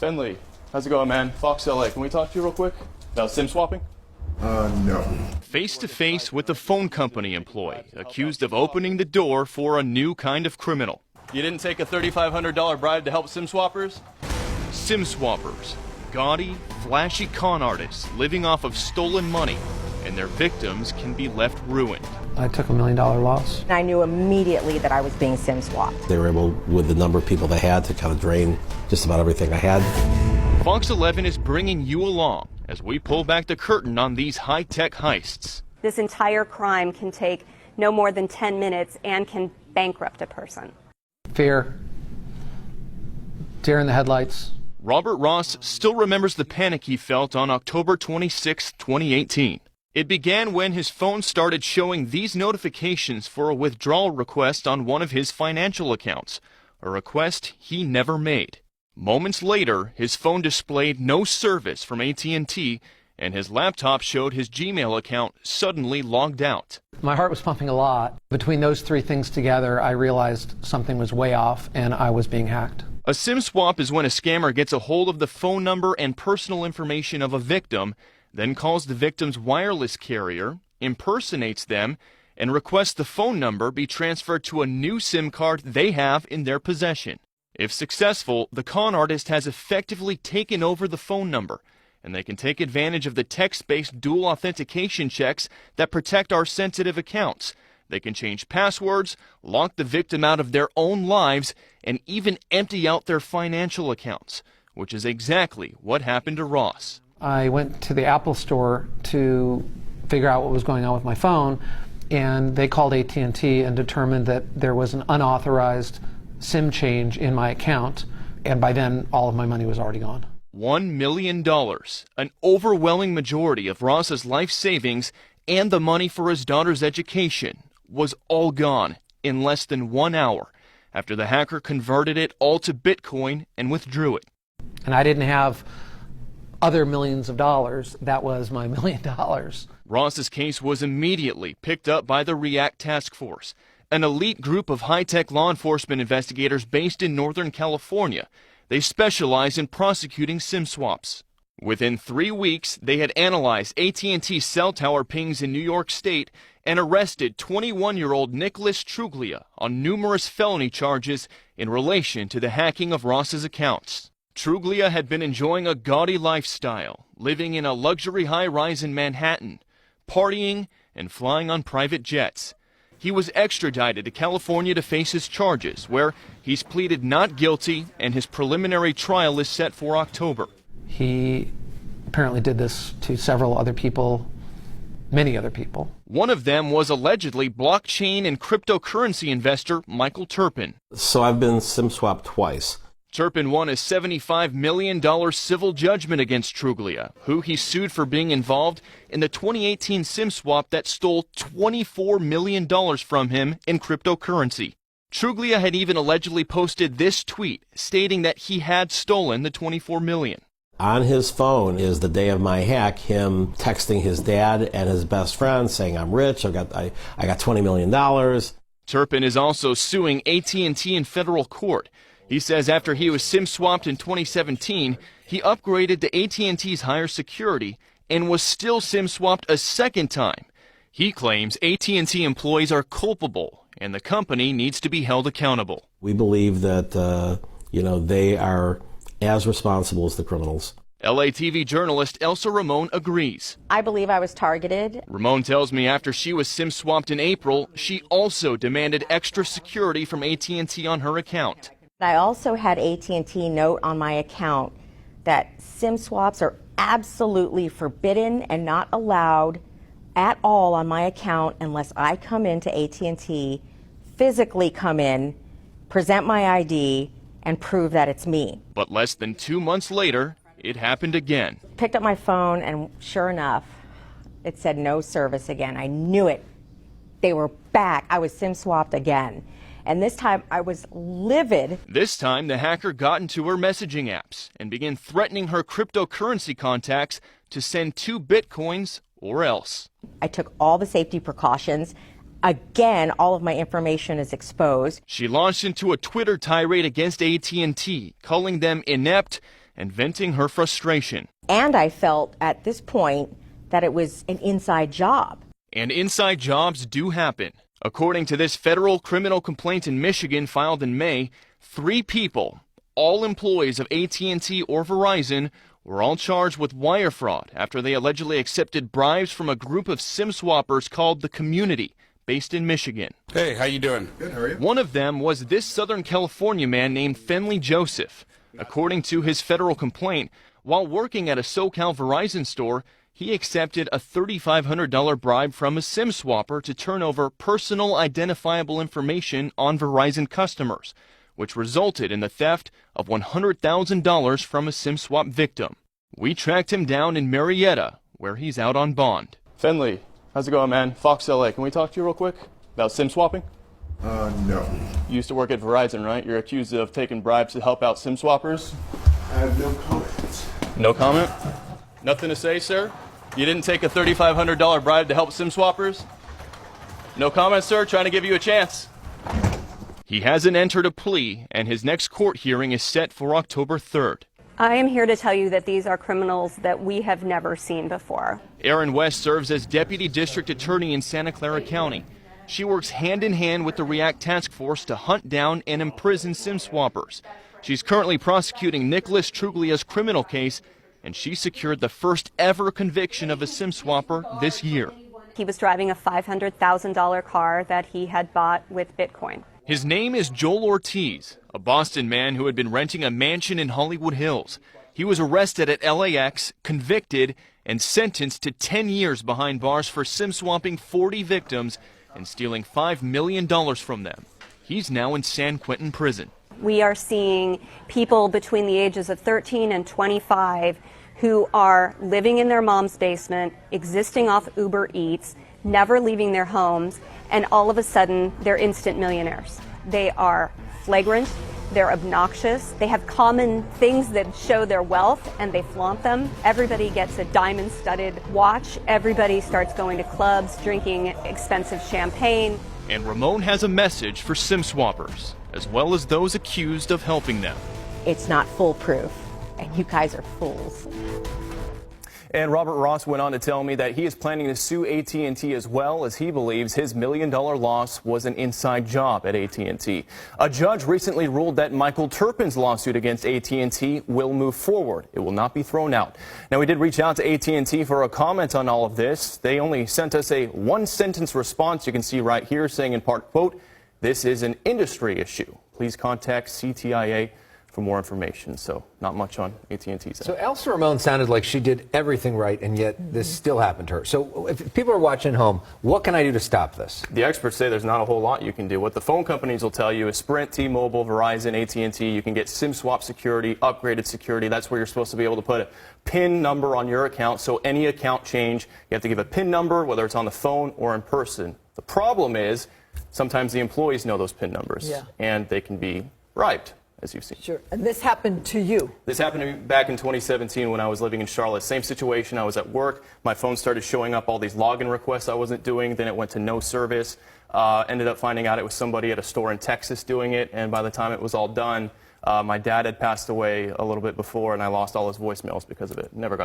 Finley, how's it going, man? Fox LA, can we talk to you real quick? About SIM swapping? No. Face to face with a phone company employee accused of opening the door for a new kind of criminal. You didn't take a $3,500 bribe to help SIM swappers? SIM swappers, gaudy, flashy con artists living off of stolen money, and their victims can be left ruined. I took $1 million loss. I knew immediately that I was being SIM swapped. They were able, with the number of people they had, to kind of drain just about everything I had. Fox 11 is bringing you along as we pull back the curtain on these high-tech heists. This entire crime can take no more than 10 minutes and can bankrupt a person. Fear, deer in the headlights. Robert Ross still remembers the panic he felt on October 26, 2018. It began when his phone started showing these notifications for a withdrawal request on one of his financial accounts, a request he never made. Moments later, his phone displayed no service from AT&T, and his laptop showed his Gmail account suddenly logged out. My heart was pumping a lot. Between those three things together, I realized something was way off and I was being hacked. A SIM swap is when a scammer gets a hold of the phone number and personal information of a victim, then calls the victim's wireless carrier, impersonates them, and requests the phone number be transferred to a new SIM card they have in their possession. If successful, the con artist has effectively taken over the phone number, and they can take advantage of the text-based dual authentication checks that protect our sensitive accounts. They can change passwords, lock the victim out of their own lives, and even empty out their financial accounts, which is exactly what happened to Ross. I went to the Apple store to figure out what was going on with my phone, and they called AT&T and determined that there was an unauthorized SIM change in my account, and by then all of my money was already gone. $1 million, an overwhelming majority of Ross's life savings and the money for his daughter's education, was all gone in less than 1 hour after the hacker converted it all to Bitcoin and withdrew it. And I didn't have other millions of dollars. That was my $1 million. Ross's case was immediately picked up by the REACT Task Force, an elite group of high-tech law enforcement investigators based in Northern California. They specialize in prosecuting SIM swaps. Within 3 weeks, they had analyzed AT&T cell tower pings in New York State and arrested 21-year-old Nicholas Truglia on numerous felony charges in relation to the hacking of Ross's accounts. Truglia had been enjoying a gaudy lifestyle, living in a luxury high-rise in Manhattan, partying and flying on private jets. He was extradited to California to face his charges, where he's pleaded not guilty and his preliminary trial is set for October. He apparently did this to several other people, many other people. One of them was allegedly blockchain and cryptocurrency investor Michael Turpin. So I've been SIM swapped twice. Turpin won a $75 million civil judgment against Truglia, who he sued for being involved in the 2018 SIM swap that stole $24 million from him in cryptocurrency. Truglia had even allegedly posted this tweet stating that he had stolen the $24 million. On his phone is the day of my hack, him texting his dad and his best friend saying, "I'm rich, I got $20 million. Turpin is also suing AT&T in federal court. He says after he was SIM swapped in 2017, he upgraded to AT&T's higher security and was still SIM swapped a second time. He claims AT&T employees are culpable and the company needs to be held accountable. We believe that, they are as responsible as the criminals. LATV journalist Elsa Ramon agrees. I believe I was targeted. Ramon tells me after she was SIM swapped in April, she also demanded extra security from AT&T on her account. I also had AT&T note on my account that SIM swaps are absolutely forbidden and not allowed at all on my account unless I come into AT&T, physically come in, present my ID, and prove that it's me. But less than 2 months later, it happened again. Picked up my phone and sure enough, it said no service again. I knew it. They were back. I was SIM swapped again. And this time I was livid. This time the hacker got into her messaging apps and began threatening her cryptocurrency contacts to send 2 Bitcoins or else. I took all the safety precautions. Again, all of my information is exposed. She launched into a Twitter tirade against AT&T, calling them inept and venting her frustration. And I felt at this point that it was an inside job. And inside jobs do happen. According to this federal criminal complaint in Michigan filed in May, 3 people, all employees of AT&T or Verizon, were all charged with wire fraud after they allegedly accepted bribes from a group of SIM swappers called The Community, based in Michigan. Hey, how you doing? Good, how are you? One of them was this Southern California man named Finley Joseph. According to his federal complaint, while working at a SoCal Verizon store, he accepted a $3,500 bribe from a SIM swapper to turn over personal identifiable information on Verizon customers, which resulted in the theft of $100,000 from a SIM swap victim. We tracked him down in Marietta, where he's out on bond. Finley, how's it going, man? Fox LA, can we talk to you real quick about SIM swapping? No. You used to work at Verizon, right? You're accused of taking bribes to help out SIM swappers. I have no comment. No comment? Nothing to say, sir? You didn't take a $3,500 bribe to help SIM swappers? No comment, sir? Trying to give you a chance. He hasn't entered a plea, and his next court hearing is set for October 3rd. I am here to tell you that these are criminals that we have never seen before. Erin West serves as Deputy District Attorney in Santa Clara County. She works hand in hand with the REACT Task Force to hunt down and imprison SIM swappers. She's currently prosecuting Nicholas Truglia's criminal case, and she secured the first ever conviction of a SIM swapper this year. He was driving a $500,000 car that he had bought with Bitcoin. His name is Joel Ortiz, a Boston man who had been renting a mansion in Hollywood Hills. He was arrested at LAX, convicted, and sentenced to 10 years behind bars for SIM swapping 40 victims and stealing $5 million from them. He's now in San Quentin prison. We are seeing people between the ages of 13 and 25 who are living in their mom's basement, existing off Uber Eats, never leaving their homes, and all of a sudden they're instant millionaires. They are flagrant, they're obnoxious, they have common things that show their wealth and they flaunt them. Everybody gets a diamond-studded watch, everybody starts going to clubs, drinking expensive champagne. And Ramon has a message for SIM swappers, as well as those accused of helping them. It's not foolproof, and you guys are fools. And Robert Ross went on to tell me that he is planning to sue AT&T as well, as he believes his $1 million loss was an inside job at AT&T. A judge recently ruled that Michael Turpin's lawsuit against AT&T will move forward. It will not be thrown out. Now, we did reach out to AT&T for a comment on all of this. They only sent us a one-sentence response you can see right here, saying in part, quote, "This is an industry issue. Please contact CTIA for more information." So not much on AT&T's. So Elsa Ramon sounded like she did everything right, and yet this still happened to her. So if people are watching at home, what can I do to stop this? The experts say there's not a whole lot you can do. What the phone companies will tell you is Sprint, T-Mobile, Verizon, AT&T, you can get SIM swap security, upgraded security. That's where you're supposed to be able to put a PIN number on your account. So any account change, you have to give a PIN number, whether it's on the phone or in person. The problem is sometimes the employees know those PIN numbers, and they can be bribed, as you've seen. Sure. And this happened to you? This happened to me back in 2017 when I was living in Charlotte. Same situation. I was at work. My phone started showing up all these login requests I wasn't doing. Then it went to no service. Ended up finding out it was somebody at a store in Texas doing it. And by the time it was all done, my dad had passed away a little bit before, and I lost all his voicemails because of it. Never got